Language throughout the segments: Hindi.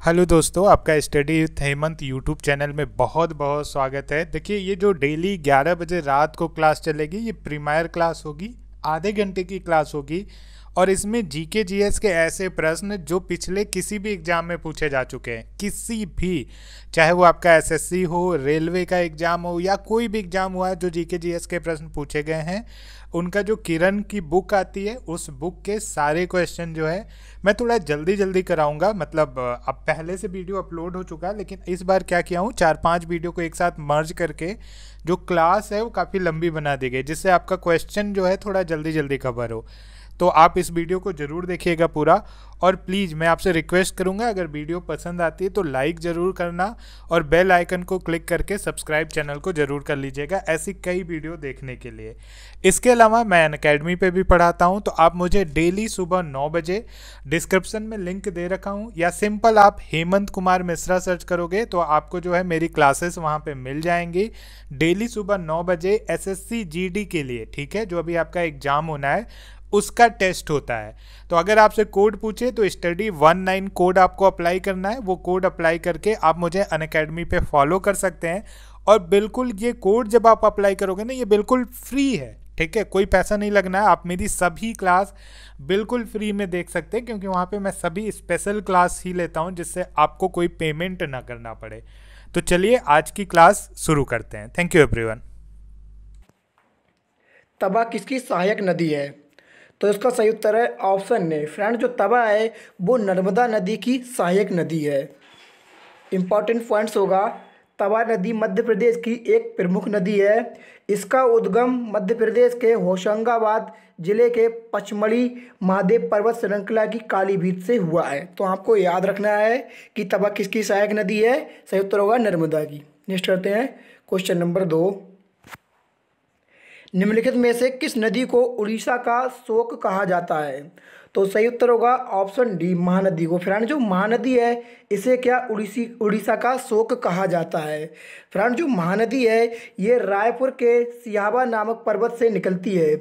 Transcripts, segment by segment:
हेलो दोस्तों, आपका study with Hemant YouTube channel में बहुत बहुत स्वागत है। देखिए, ये जो डेली 11 बजे रात को क्लास चलेगी, ये प्रीमियर क्लास होगी, आधे घंटे की क्लास होगी। और इसमें जीके जीएस के ऐसे प्रश्न जो पिछले किसी भी एग्जाम में पूछे जा चुके हैं, किसी भी, चाहे वो आपका एसएससी हो, रेलवे का एग्जाम हो या कोई भी एग्जाम हुआ है, जो जीके जीएस के प्रश्न पूछे गए हैं, उनका जो किरण की बुक आती है, उस बुक के सारे क्वेश्चन जो है मैं थोड़ा जल्दी जल्दी कराऊंगा। मतलब अब पहले से वीडियो अपलोड हो चुका है, लेकिन इस बार क्या किया हूँ, 4-5 वीडियो को एक साथ मर्ज करके जो क्लास है वो काफ़ी लंबी बना दी गई, जिससे आपका क्वेश्चन जो है थोड़ा जल्दी जल्दी कवर हो। तो आप इस वीडियो को ज़रूर देखिएगा पूरा। और प्लीज़ मैं आपसे रिक्वेस्ट करूंगा, अगर वीडियो पसंद आती है तो लाइक ज़रूर करना और बेल आइकन को क्लिक करके सब्सक्राइब चैनल को ज़रूर कर लीजिएगा, ऐसी कई वीडियो देखने के लिए। इसके अलावा मैं अनअकैडमी पे भी पढ़ाता हूं, तो आप मुझे डेली सुबह 9 बजे, डिस्क्रिप्शन में लिंक दे रखा हूं, या सिंपल आप हेमंत कुमार मिश्रा सर्च करोगे तो आपको जो है मेरी क्लासेस वहां पे मिल जाएंगी। डेली सुबह 9 बजे एसएससी जीडी के लिए, ठीक है, जो अभी आपका एग्जाम होना है उसका टेस्ट होता है। तो अगर आपसे कोड पूछे तो स्टडी 19 कोड आपको अप्लाई करना है। वो कोड अप्लाई करके आप मुझे अनअकैडमी पे फॉलो कर सकते हैं। और बिल्कुल ये कोड जब आप अप्लाई करोगे ना, ये बिल्कुल फ्री है, ठीक है, कोई पैसा नहीं लगना है। आप मेरी सभी क्लास बिल्कुल फ्री में देख सकते हैं, क्योंकि वहाँ पे मैं सभी स्पेशल क्लास ही लेता हूँ, जिससे आपको कोई पेमेंट ना करना पड़े। तो चलिए आज की क्लास शुरू करते हैं। Thank you everyone. तवा किसकी सहायक नदी है? तो इसका सही उत्तर है ऑप्शन ए। फ्रेंड, जो तवा है वो नर्मदा नदी की सहायक नदी है। इम्पॉर्टेंट पॉइंट्स होगा, तवा नदी मध्य प्रदेश की एक प्रमुख नदी है। इसका उद्गम मध्य प्रदेश के होशंगाबाद जिले के पचमढ़ी महादेव पर्वत श्रृंखला की कालीभीत से हुआ है। तो आपको याद रखना है कि तवा किसकी सहायक नदी है। सही उत्तर होगा नर्मदा की। नेक्स्ट करते हैं क्वेश्चन नंबर 2। निम्नलिखित में से किस नदी को उड़ीसा का शोक कहा जाता है? तो सही उत्तर होगा ऑप्शन डी, महानदी को। फ्रेंड, जो महानदी है इसे क्या उड़ीसा का शोक कहा जाता है? फ्रेंड, जो महानदी है ये रायपुर के सियाबा नामक पर्वत से निकलती है।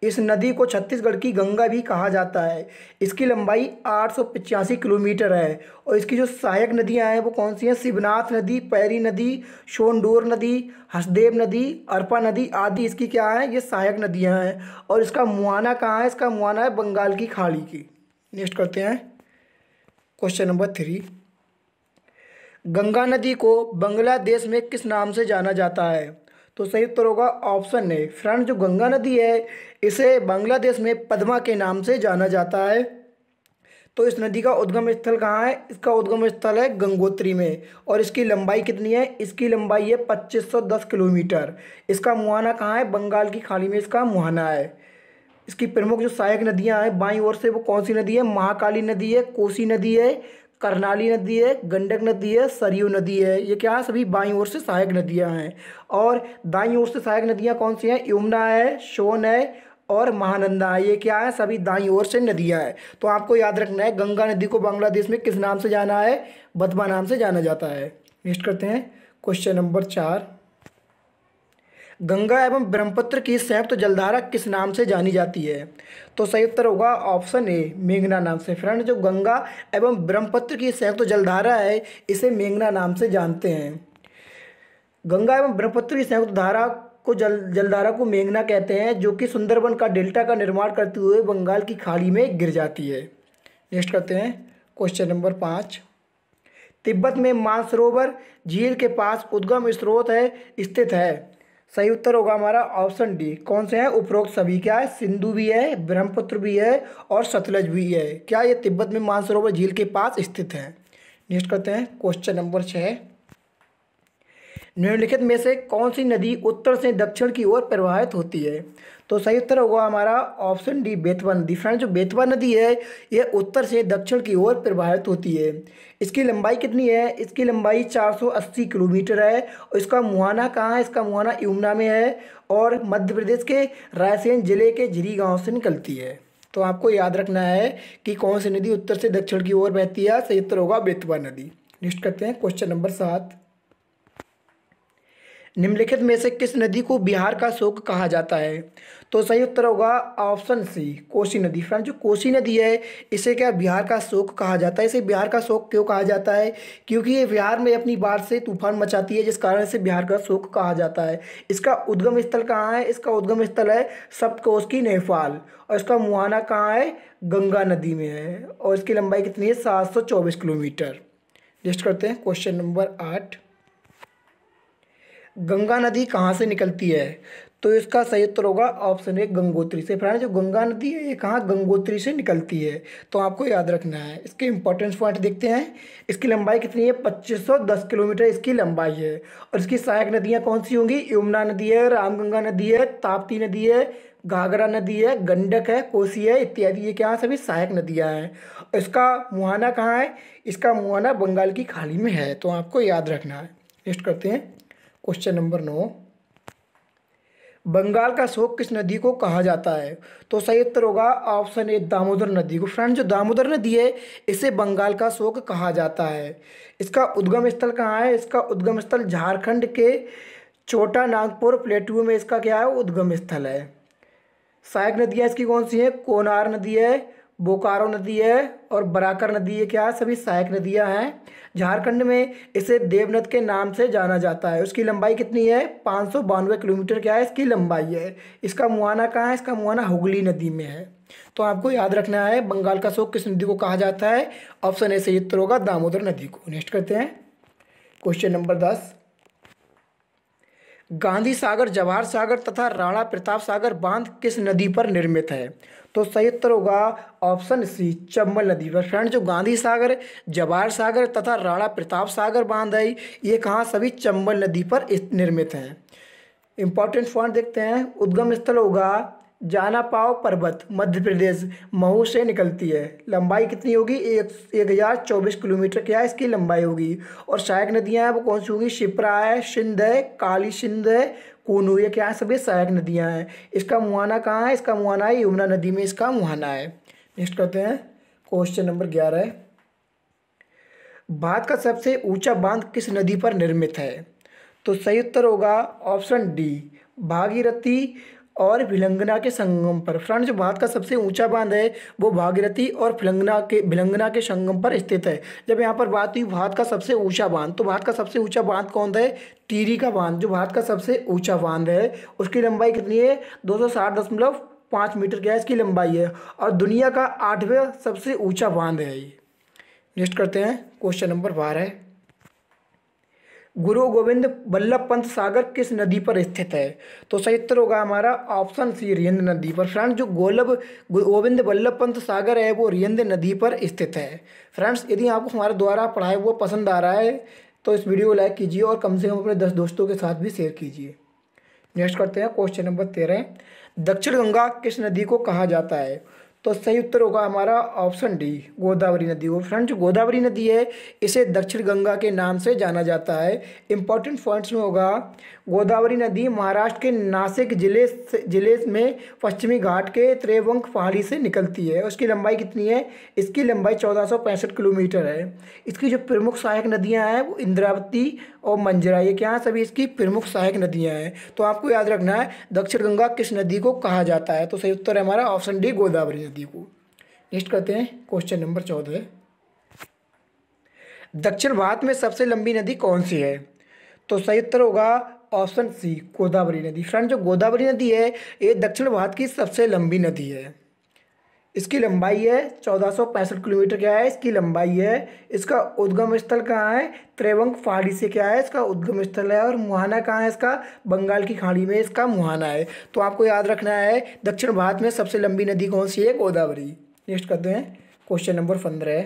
इस नदी को छत्तीसगढ़ की गंगा भी कहा जाता है। इसकी लंबाई 885 किलोमीटर है। और इसकी जो सहायक नदियां हैं वो कौन सी हैं? शिवनाथ नदी, पैरी नदी, सोंडोर नदी, हसदेव नदी, अरपा नदी आदि इसकी क्या है? ये सहायक नदियां हैं। और इसका मुहाना कहाँ है? इसका मुहाना है बंगाल की खाड़ी की। नेक्स्ट करते हैं क्वेश्चन नंबर 3। गंगा नदी को बांग्लादेश में किस नाम से जाना जाता है? तो सही उत्तर होगा ऑप्शन ए। फ्रेंड, जो गंगा नदी है इसे बांग्लादेश में पद्मा के नाम से जाना जाता है। तो इस नदी का उद्गम स्थल कहाँ है? इसका उद्गम स्थल है गंगोत्री में। और इसकी लंबाई कितनी है? इसकी लंबाई है 2510 किलोमीटर। इसका मुहाना कहाँ है? बंगाल की खाड़ी में इसका मुहाना है। इसकी प्रमुख जो सहायक नदियां हैं बाईं ओर से वो कौन सी नदी है? महाकाली नदी है, कोसी नदी है, करनाली नदी है, गंडक नदी है, सरयू नदी है। ये क्या है? सभी बाईं ओर से सहायक नदियां हैं। और दाईं ओर से सहायक नदियां कौन सी हैं? यमुना है, सोन है और महानंदा है। ये क्या है? सभी दाईं ओर से नदियां हैं। तो आपको याद रखना है गंगा नदी को बांग्लादेश में किस नाम से जाना है? बतबा नाम से जाना जाता है। नेक्स्ट करते हैं क्वेश्चन नंबर 4। गंगा एवं ब्रह्मपुत्र की संयुक्त जलधारा किस नाम से जानी जाती है? तो सही उत्तर होगा ऑप्शन ए, मेघना नाम से। फ्रेंड, जो गंगा एवं ब्रह्मपुत्र की संयुक्त जलधारा है इसे मेघना नाम से जानते हैं। गंगा एवं ब्रह्मपुत्र की संयुक्त धारा को जलधारा को मेघना कहते हैं, जो कि सुंदरबन का डेल्टा का निर्माण करते हुए बंगाल की खाड़ी में गिर जाती है। नेक्स्ट करते हैं क्वेश्चन नंबर 5। तिब्बत में मानसरोवर झील के पास उद्गम स्रोत है स्थित है। सही उत्तर होगा हमारा ऑप्शन डी। कौन से हैं? उपरोक्त सभी। क्या है? सिंधु भी है, ब्रह्मपुत्र भी है और सतलज भी है। क्या ये तिब्बत में मानसरोवर झील के पास स्थित है? नेक्स्ट करते हैं क्वेश्चन नंबर 6। निम्नलिखित में से कौन सी नदी उत्तर से दक्षिण की ओर प्रवाहित होती है? तो सही उत्तर होगा हमारा ऑप्शन डी, बेतवा नदी। फ्रेंड, जो बेतवा नदी है यह उत्तर से दक्षिण की ओर प्रवाहित होती है। इसकी लंबाई कितनी है? इसकी लंबाई 480 किलोमीटर है। और इसका मुहाना कहाँ है? इसका मुहाना यमुना में है और मध्य प्रदेश के रायसेन जिले के झिरी गांव से निकलती है। तो आपको याद रखना है कि कौन सी नदी उत्तर से दक्षिण की ओर बहती है। सही उत्तर होगा बेतवा नदी। नेक्स्ट करते हैं क्वेश्चन नंबर 7। निम्नलिखित में से किस नदी को बिहार का शोक कहा जाता है? तो सही उत्तर होगा ऑप्शन सी, कोसी नदी। फ्रेंड, जो कोसी नदी है इसे क्या बिहार का शोक कहा जाता है। इसे बिहार का शोक क्यों कहा जाता है? क्योंकि ये बिहार में अपनी बाढ़ से तूफान मचाती है, जिस कारण इसे बिहार का शोक कहा जाता है। इसका उद्गम स्थल कहाँ है? इसका उद्गम स्थल है सप्तकोश नेपाल। और इसका मुहाना कहाँ है? गंगा नदी में है। और इसकी लंबाई कितनी है? 724 किलोमीटर। लिस्ट करते हैं क्वेश्चन नंबर 8। गंगा नदी कहाँ से निकलती है? तो इसका सही उत्तर होगा ऑप्शन ए, गंगोत्री से। फ्रेंड, जो गंगा नदी है ये कहाँ? गंगोत्री से निकलती है। तो आपको याद रखना है। इसके इंपॉर्टेंस पॉइंट देखते हैं। इसकी लंबाई कितनी है? 2510 किलोमीटर इसकी लंबाई है। और इसकी सहायक नदियाँ कौन सी होंगी? यमुना नदी है, रामगंगा नदी है, ताप्ती नदी है, घाघरा नदी है, गंडक है, कोसी है इत्यादि। ये क्या सभी सहायक नदियाँ हैं। और इसका मुहाना कहाँ है? इसका मुहाना बंगाल की खाड़ी में है। तो आपको याद रखना है। लिस्ट करते हैं क्वेश्चन नंबर 9। बंगाल का शोक किस नदी को कहा जाता है? तो सही उत्तर होगा ऑप्शन ए, दामोदर नदी को। फ्रेंड, जो दामोदर नदी है इसे बंगाल का शोक कहा जाता है। इसका उद्गम स्थल कहाँ है? इसका उद्गम स्थल झारखंड के छोटा नागपुर प्लेटू में इसका क्या है? उद्गम स्थल है। सहायक नदियाँ इसकी कौन सी हैं? कोनार नदी है, बोकारो नदी है और बराकर नदी है। क्या सभी सहायक नदियाँ हैं। झारखंड में इसे देवनद के नाम से जाना जाता है। उसकी लंबाई कितनी है? 592 किलोमीटर क्या है इसकी लंबाई है। इसका मुहाना कहाँ है? इसका मुहाना हुगली नदी में है। तो आपको याद रखना है बंगाल का शोक किस नदी को कहा जाता है। ऑप्शन ए सही उत्तर होगा दामोदर नदी को। नेक्स्ट करते हैं क्वेश्चन नंबर 10। गांधी सागर, जवाहर सागर तथा राणा प्रताप सागर बांध किस नदी पर निर्मित है? तो सही उत्तर होगा ऑप्शन सी, चंबल नदी पर। फ्रेंड, जो गांधी सागर, जवाहर सागर तथा राणा प्रताप सागर बांध है ये कहाँ? सभी चंबल नदी पर निर्मित हैं। इंपॉर्टेंट पॉइंट देखते हैं। उद्गम स्थल होगा जानापाव पर्वत, मध्य प्रदेश, महू से निकलती है। लंबाई कितनी होगी? 1024 किलोमीटर क्या है इसकी लंबाई होगी। और सहायक नदियाँ हैं वो कौन सी होगी? शिप्रा है, सिंध है, काली सिंध है, कूनू। ये क्या है? सभी सहायक नदियाँ हैं। इसका मुहाना कहाँ है? इसका मुहाना है यमुना नदी में इसका मुहाना है। नेक्स्ट करते हैं क्वेश्चन नंबर 11। भारत का सबसे ऊंचा बांध किस नदी पर निर्मित है? तो सही उत्तर होगा ऑप्शन डी, भागीरथी और भिलंगना के संगम पर। फ्रेंड, जो भारत का सबसे ऊंचा बांध है वो भागीरथी और भिलंगना के संगम पर स्थित है। जब यहाँ पर बात हुई भारत का सबसे ऊंचा बांध, तो भारत का सबसे ऊंचा बांध कौन है? टिहरी का बांध, जो भारत का सबसे ऊंचा बांध है। उसकी लंबाई कितनी है? 260.5 मीटर क्या है इसकी लंबाई है। और दुनिया का 8वां सबसे ऊंचा बांध है ये। नेक्स्ट करते हैं क्वेश्चन नंबर 12। गुरु गोविंद बल्लभ पंत सागर किस नदी पर स्थित है? तो सही उत्तर होगा हमारा ऑप्शन सी, रिंद नदी पर। फ्रेंड्स, जो गोविंद बल्लभ पंत सागर है वो रिंद नदी पर स्थित है। फ्रेंड्स, यदि आपको हमारे द्वारा पढ़ाया हुआ पसंद आ रहा है तो इस वीडियो को लाइक कीजिए और कम से कम अपने 10 दोस्तों के साथ भी शेयर कीजिए। नेक्स्ट करते हैं क्वेश्चन नंबर 13। दक्षिण गंगा किस नदी को कहा जाता है? तो सही उत्तर होगा हमारा ऑप्शन डी, गोदावरी नदी को। फ्रेंड, जो गोदावरी नदी है इसे दक्षिण गंगा के नाम से जाना जाता है। इंपॉर्टेंट पॉइंट्स में होगा गोदावरी नदी महाराष्ट्र के नासिक जिले में पश्चिमी घाट के त्रिवेंक पहाड़ी से निकलती है। उसकी लंबाई कितनी है? इसकी लंबाई 1465 किलोमीटर है। इसकी जो प्रमुख सहायक नदियाँ हैं वो इंद्रावती और मंजरा, ये क्या है? सभी इसकी प्रमुख सहायक नदियाँ हैं। तो आपको याद रखना है दक्षिण गंगा किस नदी को कहा जाता है। तो सही उत्तर है हमारा ऑप्शन डी, गोदावरी नदी को। नेक्स्ट करते हैं क्वेश्चन नंबर 14। दक्षिण भारत में सबसे लंबी नदी कौन सी है? तो सही उत्तर होगा ऑप्शन सी, गोदावरी नदी। फ्रेंड, जो गोदावरी नदी है ये दक्षिण भारत की सबसे लंबी नदी है। इसकी लंबाई है 1465 किलोमीटर क्या है इसकी लंबाई है। इसका उद्गम स्थल कहाँ है? त्रिवेंक पहाड़ी से क्या है इसका उद्गम स्थल है। और मुहाना कहाँ है इसका? बंगाल की खाड़ी में इसका मुहाना है। तो आपको याद रखना है दक्षिण भारत में सबसे लंबी नदी कौन सी है? गोदावरी। नेक्स्ट करते हैं क्वेश्चन नंबर 15।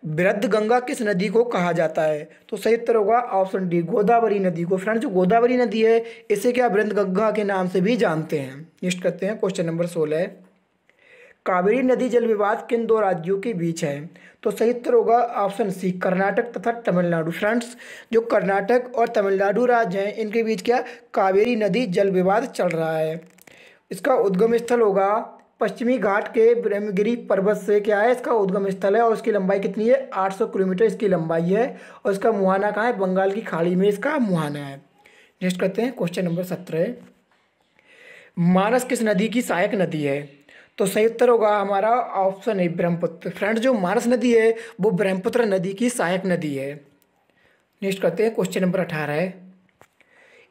बृहद गंगा किस नदी को कहा जाता है? तो सही उत्तर होगा ऑप्शन डी, गोदावरी नदी को। फ्रेंड, जो गोदावरी नदी है इसे क्या बृहद गंगा के नाम से भी जानते हैं। नेक्स्ट करते हैं क्वेश्चन नंबर 16। कावेरी नदी जल विवाद किन दो राज्यों के बीच है? तो सही उत्तर होगा ऑप्शन सी, कर्नाटक तथा तमिलनाडु। फ्रेंड्स, जो कर्नाटक और तमिलनाडु राज्य हैं इनके बीच क्या कावेरी नदी जल विवाद चल रहा है। इसका उद्गम स्थल होगा पश्चिमी घाट के ब्रह्मगिरी पर्वत से क्या है, इसका उद्गम स्थल है और इसकी लंबाई कितनी है, 800 किलोमीटर इसकी लंबाई है। और इसका मुहाना कहाँ है, बंगाल की खाड़ी में इसका मुहाना है। नेक्स्ट करते हैं क्वेश्चन नंबर 17। मानस किस नदी की सहायक नदी है? तो सही उत्तर होगा हमारा ऑप्शन है ब्रह्मपुत्र। फ्रेंड्स, जो मानस नदी है वो ब्रह्मपुत्र नदी की सहायक नदी है। नेक्स्ट करते हैं क्वेश्चन नंबर 18।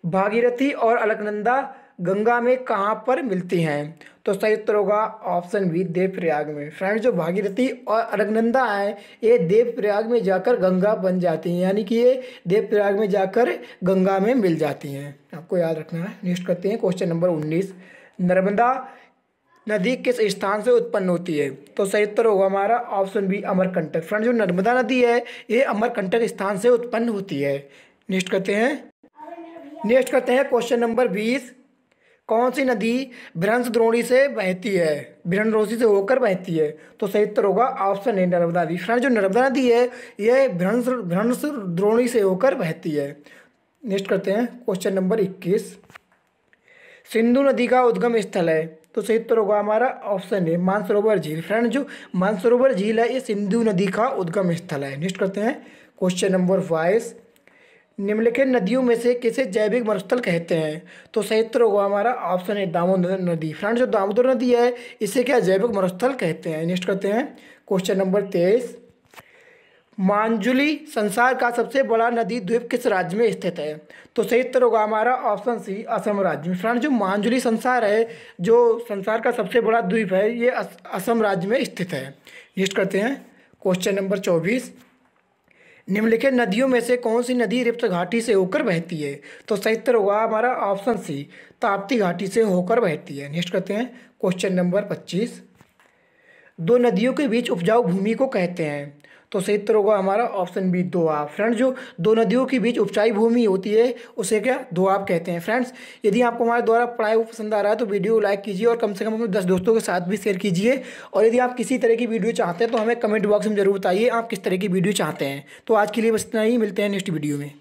भागीरथी और अलकनंदा गंगा में कहाँ पर मिलती हैं? तो सही उत्तर होगा ऑप्शन बी देवप्रयाग में। फ्रेंड्स, जो भागीरथी और अलकनंदा हैं ये देवप्रयाग में जाकर गंगा बन जाती हैं, यानी कि ये देवप्रयाग में जाकर गंगा में मिल जाती हैं, आपको याद रखना है। नेक्स्ट करते हैं क्वेश्चन नंबर 19। नर्मदा नदी किस स्थान से उत्पन्न होती है? तो सही उत्तर होगा हमारा ऑप्शन बी अमरकंटक। फ्रेंड्स, जो नर्मदा नदी है ये अमरकंटक स्थान से उत्पन्न होती है। नेक्स्ट करते हैं क्वेश्चन नंबर 20। कौन सी नदी भ्रंश द्रोणी से बहती है, भ्रंश होकर बहती है? तो सही उत्तर होगा ऑप्शन ए नर्मदा नदी। फ्रेंड्स, जो नर्मदा नदी है यह भ्रंश द्रोणी से होकर बहती है। नेक्स्ट करते हैं क्वेश्चन नंबर 21। सिंधु नदी का उद्गम स्थल है? तो सही उत्तर होगा हमारा ऑप्शन ए मानसरोवर झील। फ्रेंड्स, जो मानसरोवर झील है ये सिंधु नदी का उद्गम स्थल है। नेक्स्ट करते हैं क्वेश्चन नंबर 22। निम्नलिखित नदियों में से किसे जैविक मरुस्थल कहते हैं? तो सही उत्तर होगा हमारा ऑप्शन है दामोदर नदी। फ्रेंड्स, जो दामोदर नदी है इसे क्या जैविक मरुस्थल कहते हैं। नेक्स्ट करते हैं क्वेश्चन नंबर 23। मांजुली संसार का सबसे बड़ा नदी द्वीप किस राज्य में स्थित है? तो सही उत्तर होगा हमारा ऑप्शन सी असम राज्य में। फ्रेंड्स, जो मांजुली संसार है, जो संसार का सबसे बड़ा द्वीप है, ये असम राज्य में स्थित है। नेक्स्ट करते हैं क्वेश्चन नंबर 24। निम्नलिखित नदियों में से कौन सी नदी रिप्त घाटी से होकर बहती है? तो सही उत्तर होगा हमारा ऑप्शन सी ताप्ती घाटी से होकर बहती है। नेक्स्ट करते हैं क्वेश्चन नंबर 25। दो नदियों के बीच उपजाऊ भूमि को कहते हैं? तो सही उत्तर होगा हमारा ऑप्शन बी दोआब। फ्रेंड्स, जो दो नदियों के बीच उपजाऊ भूमि होती है उसे क्या दोआब कहते हैं। फ्रेंड्स, यदि आपको हमारे द्वारा पढ़ाया हुआ पसंद आ रहा है तो वीडियो को लाइक कीजिए और कम से कम अपने 10 दोस्तों के साथ भी शेयर कीजिए। और यदि आप किसी तरह की वीडियो चाहते हैं तो हमें कमेंट बॉक्स में जरूर बताइए आप किस तरह की वीडियो चाहते हैं। तो आज के लिए बस इतना ही, मिलते हैं नेक्स्ट वीडियो में।